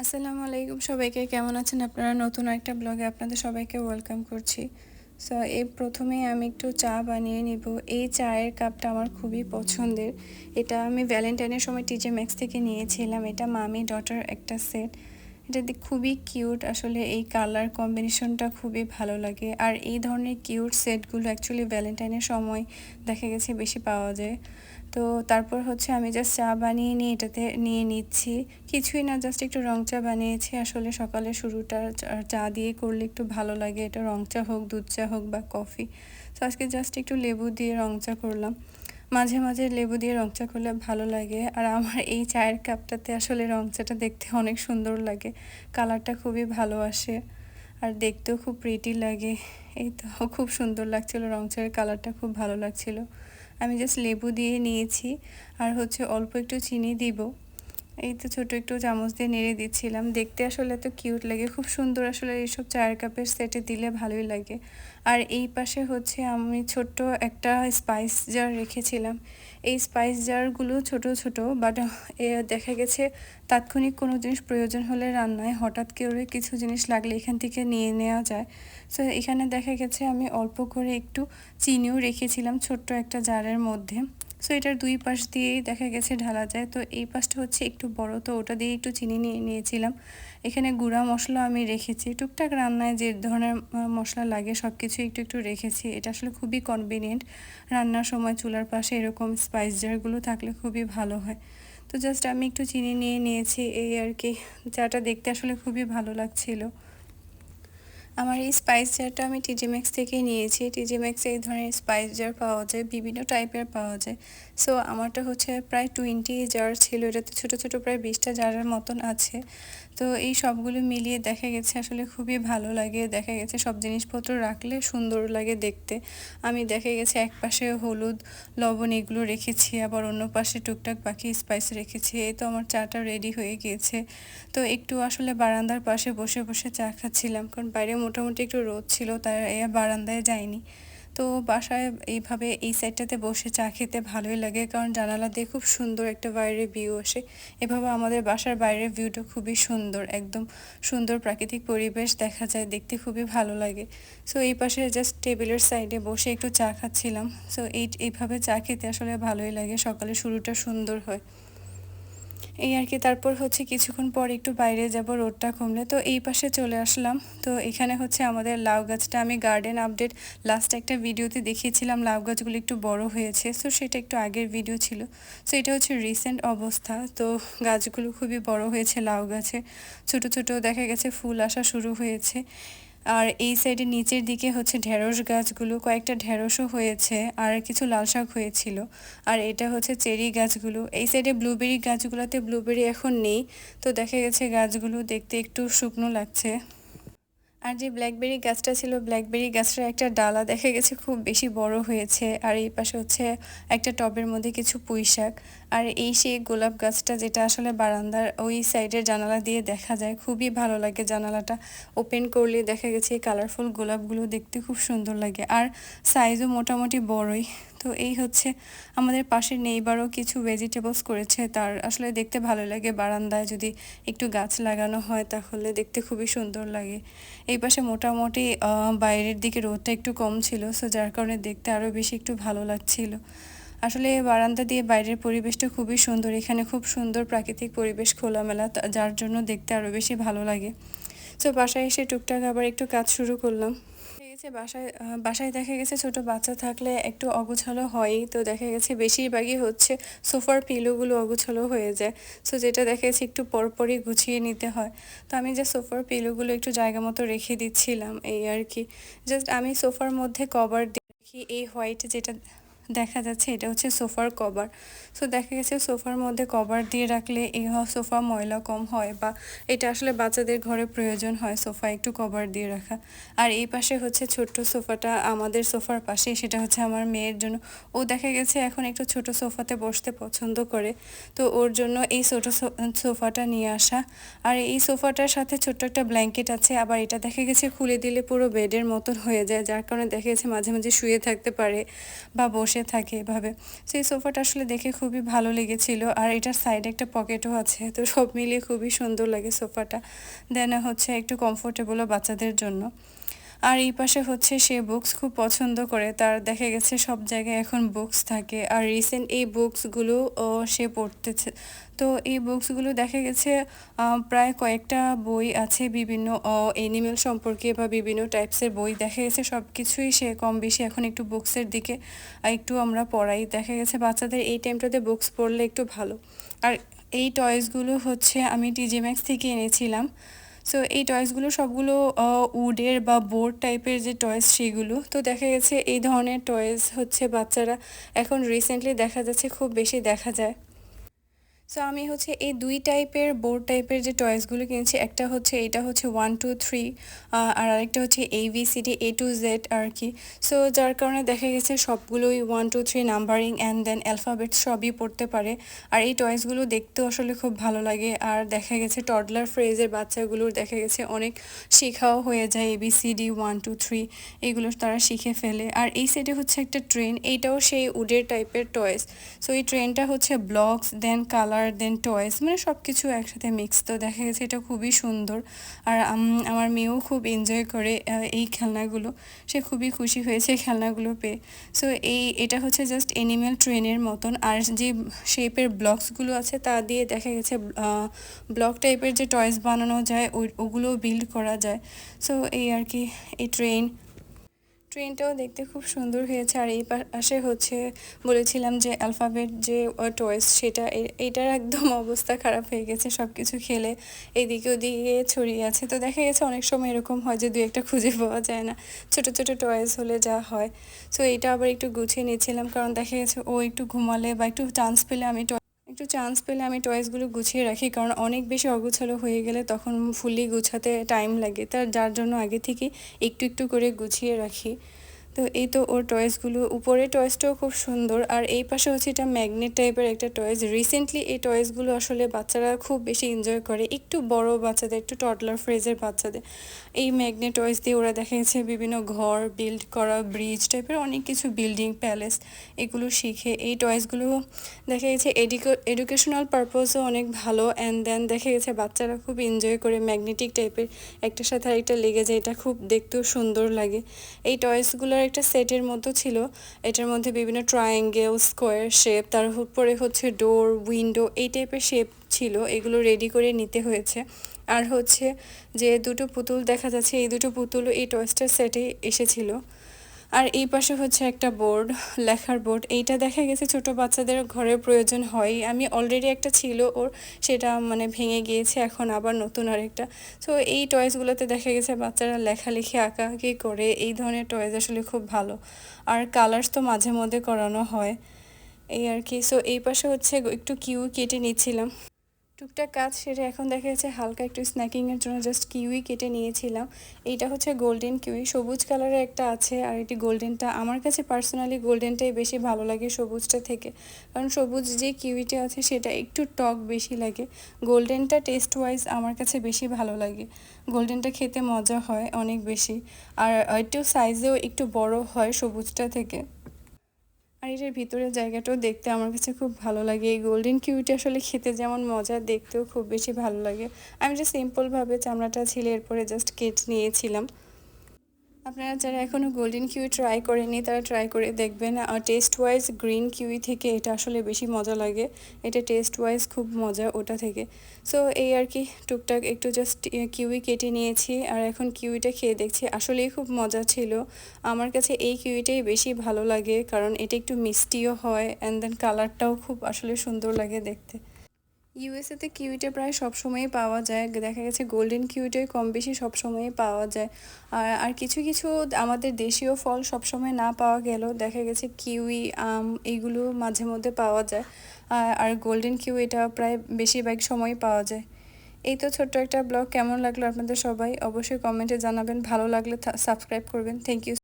আসসালামু আলাইকুম সবাইকে, কেমন আছেন আপনারা? নতুন একটা ব্লগে আপনাদের সবাইকে ওয়েলকাম করছি। সো এই প্রথমেই আমি একটু চা বানিয়ে নিব। এই চায়ের কাপটা আমার খুবই পছন্দের। এটা আমি ভ্যালেন্টাইনের সময় টিজে ম্যাক্স থেকে নিয়েছিলাম। এটা মামি ডটার একটা সেট। এটা খুবই কিউট, আসলে এই কালার কম্বিনেশনটা খুবই ভালো লাগে। আর এই ধরনের কিউট সেটগুলো অ্যাকচুয়ালি ভ্যালেন্টাইনের সময় দেখা গেছে বেশি পাওয়া যায়। তো তারপর হচ্ছে আমি জাস্ট চা বানিয়ে নিয়ে এটাতে নিয়ে নিচ্ছি। কিছুই না, জাস্ট একটু রং চা বানিয়েছি। আসলে সকালে শুরুটা চা দিয়ে করলে একটু ভালো লাগে, এটা রং চা হোক, দুধ চা হোক বা কফি। তো আজকে জাস্ট একটু লেবু দিয়ে রং চা করলাম। মাঝে মাঝে লেবু দিয়ে রং চা করলে ভালো লাগে। আর আমার এই চায়ের কাপটাতে আসলে রং চাটা দেখতে অনেক সুন্দর লাগে, কালারটা খুবই ভালো আসে আর দেখতেও খুব প্রিটি লাগে। এই তো খুব সুন্দর লাগছিল, রং চায়ের কালারটা খুব ভালো লাগছিল। আমি জাস্ট লেবু দিয়ে নিয়েছি আর হচ্ছে অল্প একটু চিনি দিব। এই তো ছোট একটু চামচ দিয়ে নেড়ে দিচ্ছিলাম। দেখতে আসলে এত কিউট লাগে, খুব সুন্দর। আসলে এইসব চায়ের কাপের সেটে দিলে ভালোই লাগে। আর এই পাশে হচ্ছে আমি ছোট্ট একটা স্পাইস জার রেখেছিলাম। এই স্পাইস জারগুলো ছোট ছোট, বাট দেখা গেছে তাৎক্ষণিক কোনো জিনিস প্রয়োজন হলে রান্নায় হঠাৎ করে কিছু জিনিস লাগলে এখান থেকে নিয়ে নেওয়া যায়। সো এখানে দেখা গেছে আমি অল্প করে একটু চিনিও রেখেছিলাম ছোট্ট একটা জারের মধ্যে। সো এটার দুই পাশ দিয়েই দেখা গেছে ঢালা যায়। তো এই পাশটা হচ্ছে একটু বড়, তো ওটা দিয়ে একটু চিনি নিয়ে নিয়েছিলাম। এখানে গুঁড়া মশলা আমি রেখেছি, টুকটাক রান্নায় যে ধরনের মশলা লাগে সব কিছু একটু একটু রেখেছি। এটা আসলে খুবই কনভিনিয়েন্ট, রান্নার সময় চুলার পাশে এরকম স্পাইস জারগুলো থাকলে খুবই ভালো হয়। তো জাস্ট আমি একটু চিনি নিয়ে নিয়েছি, এই আর কি। চাটা দেখতে আসলে খুবই ভালো লাগছিল। আমার এই স্পাইস জারটা আমি টিজি ম্যাক্স থেকে নিয়েছি। টিজি ম্যাক্সে এই ধরনের স্পাইস জার পাওয়া যায়, বিভিন্ন টাইপের পাওয়া যায়। সো আমারটা হচ্ছে প্রায় 20 জার ছিল, এটাতে ছোটো ছোটো প্রায় 20টা জারের মতন আছে। তো এই সবগুলো মিলিয়ে দেখা গেছে আসলে খুবই ভালো লাগে। দেখা গেছে সব জিনিসপত্র রাখলে সুন্দর লাগে দেখতে। আমি দেখা গেছে এক পাশে হলুদ, লবণ এগুলো রেখেছি, আবার অন্য পাশে টুকটাক বাকি স্পাইস রেখেছি। এই তো আমার চাটা রেডি হয়ে গিয়েছে। তো একটু আসলে বারান্দার পাশে বসে বসে চা খাচ্ছিলাম, কারণ বাইরে মোটামুটি একটু রোদ ছিল, তাই বারান্দায় যাইনি। তো বাসায় এইভাবে এই সাইডটাতে বসে চা খেতে ভালোই লাগে, কারণ জানালা দিয়ে খুব সুন্দর একটা বাইরের ভিউ আসে। এভাবে আমাদের বাসার বাইরের ভিউটা খুবই সুন্দর, একদম সুন্দর প্রাকৃতিক পরিবেশ দেখা যায়, দেখতে খুবই ভালো লাগে। সো এই পাশে জাস্ট টেবিলের সাইডে বসে একটু চা খাচ্ছিলাম। সো এইভাবে চা খেতে আসলে ভালোই লাগে, সকালে শুরুটা সুন্দর হয় এই আর কি। তারপর হচ্ছে কিছুক্ষণ পর একটু বাইরে যাব রোদটা কমলে, তো এই পাশে চলে আসলাম। তো এখানে হচ্ছে আমাদের লাউ গাছটা, আমি গার্ডেন আপডেট লাস্ট একটা ভিডিওতে দেখিয়েছিলাম লাউ গাছগুলো একটু বড় হয়েছে। সো সেটা একটু আগের ভিডিও ছিল। সো এটা হচ্ছে রিসেন্ট অবস্থা। তো গাছগুলো খুবই বড় হয়েছে, লাউ গাছে ছোট ছোট দেখা গেছে ফুল আসা শুরু হয়েছে। আর এই সাইডে নিচের দিকে হচ্ছে ঢেঁড়স গাছগুলো, কয়েকটা ঢেঁড়সও হয়েছে, আর কিছু লাল শাক হয়েছিল। আর এটা হচ্ছে চেরি গাছগুলো। এই সাইডে ব্লুবেরি গাছগুলোতে ব্লুবেরি এখন নেই, তো দেখা গেছে গাছগুলো দেখতে একটু শুকনো লাগছে। আর যে ব্ল্যাকবেরি গাছটা ছিল, ব্ল্যাকবেরি গাছটার একটা ডালা দেখা গেছে খুব বেশি বড় হয়েছে। আর এই পাশে হচ্ছে একটা টবের মধ্যে কিছু পুঁই শাক। আর এই সেই গোলাপ গাছটা, যেটা আসলে বারান্দার ওই সাইডের জানালা দিয়ে দেখা যায়, খুবই ভালো লাগে। জানালাটা ওপেন করলে দেখা গেছে এই কালারফুল গোলাপগুলো দেখতে খুব সুন্দর লাগে, আর সাইজও মোটামুটি বড়ই। তো এই হচ্ছে আমাদের পাশের নেইবারও কিছু ভেজিটেবলস করেছে, তার আসলে দেখতে ভালো লাগে। বারান্দায় যদি একটু গাছ লাগানো হয় তাহলে দেখতে খুবই সুন্দর লাগে। এই পাশে মোটামুটি বাইরের দিকে রোদটা একটু কম ছিল, সো যার কারণে দেখতে আরও বেশি একটু ভালো লাগছিল। আসলে বারান্দা দিয়ে বাইরের পরিবেশটা খুবই সুন্দর, এখানে খুব সুন্দর প্রাকৃতিক পরিবেশ, খোলামেলা, যার জন্য দেখতে আরও বেশি ভালো লাগে। সো বাসায় এসে টুকটাক আবার একটু কাজ শুরু করলাম। বাসায় দেখা গেছে ছোট বাচ্চা থাকলে একটু অগোছালো হয়ই। তো দেখা গেছে বেশিরভাগই হচ্ছে সোফার পিলোগুলো অগোছালো হয়ে যায়। সো যেটা দেখা গেছে একটু পরপরই গুছিয়ে নিতে হয়। তো আমি যে সোফার পিলোগুলো একটু জায়গা মতো রেখে দিচ্ছিলাম এই আর কি। জাস্ট আমি সোফার মধ্যে কভার দিয়ে রাখি, এই হোয়াইট যেটা দেখা যাচ্ছে এটা হচ্ছে সোফার কভার। সো দেখা গেছে সোফার মধ্যে কভার দিয়ে রাখলে এই সোফা ময়লা কম হয়, বা এটা আসলে বাচ্চাদের ঘরে প্রয়োজন হয় সোফা একটু কভার দিয়ে রাখা। আর এই পাশে হচ্ছে ছোট্ট সোফাটা আমাদের সোফার পাশে, সেটা হচ্ছে আমার মেয়ের জন্য। ও দেখা গেছে এখন একটু ছোট সোফাতে বসতে পছন্দ করে, তো ওর জন্য এই ছোট সোফাটা নিয়ে আসা। আর এই সোফাটার সাথে ছোট্ট একটা ব্ল্যাঙ্কেট আছে, আবার এটা দেখা গেছে খুলে দিলে পুরো বেডের মতন হয়ে যায়, যার কারণে দেখা গেছে মাঝে মাঝে শুয়ে থাকতে পারে বা বসে বসে থাকে এভাবে। সো এই সোফাটা আসলে দেখে খুবই ভালো লেগেছিল, আর এটার সাইডে একটা পকেটও আছে, তো সব মিলিয়ে খুবই সুন্দর লাগে সোফাটা। দেন হচ্ছে একটু কমফোর্টেবলও বাচ্চাদের জন্য। আর এই পাশে হচ্ছে সে বুকস খুব পছন্দ করে, তার দেখা গেছে সব জায়গায় এখন বুকস থাকে, আর রিসেন্ট এই বুকসগুলো সে পড়তেছে। তো এই বুকসগুলো দেখা গেছে প্রায় কয়েকটা বই আছে বিভিন্ন এনিমেল সম্পর্কে বা বিভিন্ন টাইপসের বই, দেখা গেছে সব কিছুই সে কম বেশি এখন একটু বুকসের দিকে একটু আমরা পড়াই। দেখা গেছে বাচ্চাদের এই টাইমটাতে বুকস পড়লে একটু ভালো। আর এই টয়েসগুলো হচ্ছে আমি টিজি ম্যাক্স থেকে এনেছিলাম। সো এই টয়েসগুলো সবগুলো উডের বা বোর্ড টাইপের যে টয়েস সেগুলো। তো দেখা গেছে এই ধরনের টয়েস হচ্ছে বাচ্চারা এখন রিসেন্টলি দেখা যাচ্ছে খুব বেশি দেখা যায়। সো আমি হচ্ছে এই দুই টাইপের বোর্ড টাইপের যে টয়েসগুলো কিনেছি, একটা হচ্ছে এটা হচ্ছে 1 2 3 আর আরেকটা হচ্ছে ABCD A to Z আর কি। সো যার কারণে দেখা গেছে সবগুলোই 1 2 3 নাম্বারিং অ্যান্ড দেন অ্যালফাবেট সবই পড়তে পারে। আর এই টয়েসগুলো দেখতেও আসলে খুব ভালো লাগে, আর দেখা গেছে টডলার ফ্রেজের বাচ্চাগুলোর দেখা গেছে অনেক শেখাও হয়ে যায়, ABCD 1 2 3 এগুলো তারা শিখে ফেলে। আর এই সাইডে হচ্ছে একটা ট্রেন, এইটাও সেই উডের টাইপের টয়েস। সো এই ট্রেনটা হচ্ছে ব্লকস দেন কালার দেন টয়েস, মানে সব কিছু একসাথে মিক্স। তো দেখা গেছে এটা খুবই সুন্দর, আর আমার মেয়েও খুব এনজয় করে এই খেলনাগুলো, সে খুবই খুশি হয়েছে খেলনাগুলো পেয়ে। সো এটা হচ্ছে জাস্ট এনিম্যাল ট্রেনের মতন, আর যে শেপের ব্লকসগুলো আছে তা দিয়ে দেখা গেছে ব্লক টাইপের যে টয়েস বানানো যায় ওগুলো বিল্ড করা যায়। সো এই আর কি এই ট্রেনটাও দেখতে খুব সুন্দর হয়েছে। আর এই পাশে হচ্ছে বলেছিলাম যে অ্যালফাবেট যে টয়েস, সেটা এইটার একদম অবস্থা খারাপ হয়ে গেছে, সব কিছু খেলে এইদিকে ওদিকে ছড়িয়ে আছে। তো দেখা গেছে অনেক সময় এরকম হয় যে দু একটা খুঁজে পাওয়া যায় না, ছোট ছোট টয়েস হলে যা হয়। সো এইটা আবার একটু গুছিয়ে নিচ্ছিলাম, কারণ দেখা গেছে ও একটু ঘুমালে বা একটু চান্স পেলে আমি টয়েসগুলো গুছিয়ে রাখি, কারণ অনেক বেশি অগোছালো হয়ে গেলে তখন ফুললি গুছাতে টাইম লাগে, যার জন্য আগে থেকে একটু একটু করে গুছিয়ে রাখি। তো এই তো ওর টয়েসগুলো, উপরে টয়েসটাও খুব সুন্দর। আর এই পাশে হচ্ছে এটা ম্যাগনেট টাইপের একটা টয়েস। রিসেন্টলি এই টয়েসগুলো আসলে বাচ্চারা খুব বেশি এনজয় করে, একটু বড় বাচ্চাদের, একটু টডলার ফ্রেজের বাচ্চাদের। এই ম্যাগনেট টয়েস দিয়ে ওরা দেখা গেছে বিভিন্ন ঘর বিল্ড করা, ব্রিজ টাইপের অনেক কিছু, বিল্ডিং প্যালেস এগুলো শিখে। এই টয়েসগুলো দেখা গেছে এডুকেশনাল পারপোজও অনেক ভালো, অ্যান্ড দেন দেখা গেছে বাচ্চারা খুব এনজয় করে, ম্যাগনেটিক টাইপের একটার সাথে আরেকটা লেগে যায়, এটা খুব দেখতেও সুন্দর লাগে। এই টয়েসগুলোর একটা সেটের মতো ছিল, এটার মধ্যে বিভিন্ন ট্রায়াঙ্গেল, স্কোয়ার শেপ, তার উপরে হচ্ছে ডোর, উইন্ডো এই টাইপের শেপ ছিল, এগুলো রেডি করে নিতে হয়েছে। আর হচ্ছে যে দুটো পুতুল দেখা যাচ্ছে, এই দুটো পুতুলও এই টয়েসটার সেটে এসেছিল। আর এই পাশে হচ্ছে একটা বোর্ড, লেখার বোর্ড, এইটা দেখা গেছে ছোট বাচ্চাদের ঘরের প্রয়োজন হয়, আমি অলরেডি একটা ছিল ওর, সেটা মানে ভেঙে গিয়েছে, এখন আবার নতুন আরেকটা। সো এই টয়েসগুলোতে দেখা গেছে বাচ্চারা লেখালেখি আঁকাআঁকি করে, এই ধরনের টয়েস আসলে খুব ভালো। আর কালার্স তো মাঝে মধ্যে করানো হয়, এই আর কি। সো এই পাশে হচ্ছে একটু কিউ কেটে নিচ্ছিলাম, টুকটাক কাজ সেরে এখন দেখা যাচ্ছে হালকা একটু স্ন্যাকিংয়ের জন্য জাস্ট কিউই কেটে নিয়েছিলাম। এইটা হচ্ছে গোল্ডেন কিউই, সবুজ কালারের একটা আছে, আর এটি গোল্ডেনটা। আমার কাছে পার্সোনালি গোল্ডেনটাই বেশি ভালো লাগে সবুজটা থেকে, কারণ সবুজ যে কিউইটা আছে সেটা একটু টক বেশি লাগে। গোল্ডেনটা টেস্ট ওয়াইজ আমার কাছে বেশি ভালো লাগে, গোল্ডেনটা খেতে মজা হয় অনেক বেশি, আর একটু সাইজেও একটু বড় হয় সবুজটা থেকে। আর এটার ভিতরের জায়গাটাও দেখতে আমার কাছে খুব ভালো লাগে। এই গোল্ডেন কিউইটা আসলে খেতে যেমন মজা, দেখতেও খুব বেশি ভালো লাগে। আমি যে সিম্পলভাবে চামড়াটা ছিলে এরপরে জাস্ট কেটে নিয়েছিলাম। আপনারা যারা এখনও গোল্ডেন কিউই ট্রাই করেনি তারা ট্রাই করে দেখবেন। আর টেস্ট ওয়াইজ গ্রিন কিউই থেকে এটা আসলে বেশি মজা লাগে, এটা টেস্ট ওয়াইজ খুব মজা ওটা থেকে। সো এই আর কি, টুকটাক একটু জাস্ট কিউই কেটে নিয়েছি, আর এখন কিউইটা খেয়ে দেখছি, আসলেই খুব মজা ছিল। আমার কাছে এই কিউইটাই বেশি ভালো লাগে, কারণ এটা একটু মিষ্টিও হয়, অ্যান্ড দেন কালারটাও খুব আসলে সুন্দর লাগে দেখতে। ইউএসএতে কিউইটা প্রায় সবসময়ই পাওয়া যায়, দেখা গেছে গোল্ডেন কিউইটাই কম বেশি সবসময়ই পাওয়া যায়। আর কিছু কিছু আমাদের দেশীয় ফল সবসময় না পাওয়া গেলেও দেখা গেছে কিউই, আম এইগুলো মাঝে মধ্যে পাওয়া যায়। আর গোল্ডেন কিউই এটা প্রায় বেশিরভাগ সময়ই পাওয়া যায়। এই তো ছোট্ট একটা ব্লগ, কেমন লাগলো আপনাদের সবাই অবশ্যই কমেন্টে জানাবেন, ভালো লাগলে সাবস্ক্রাইব করবেন। Thank you.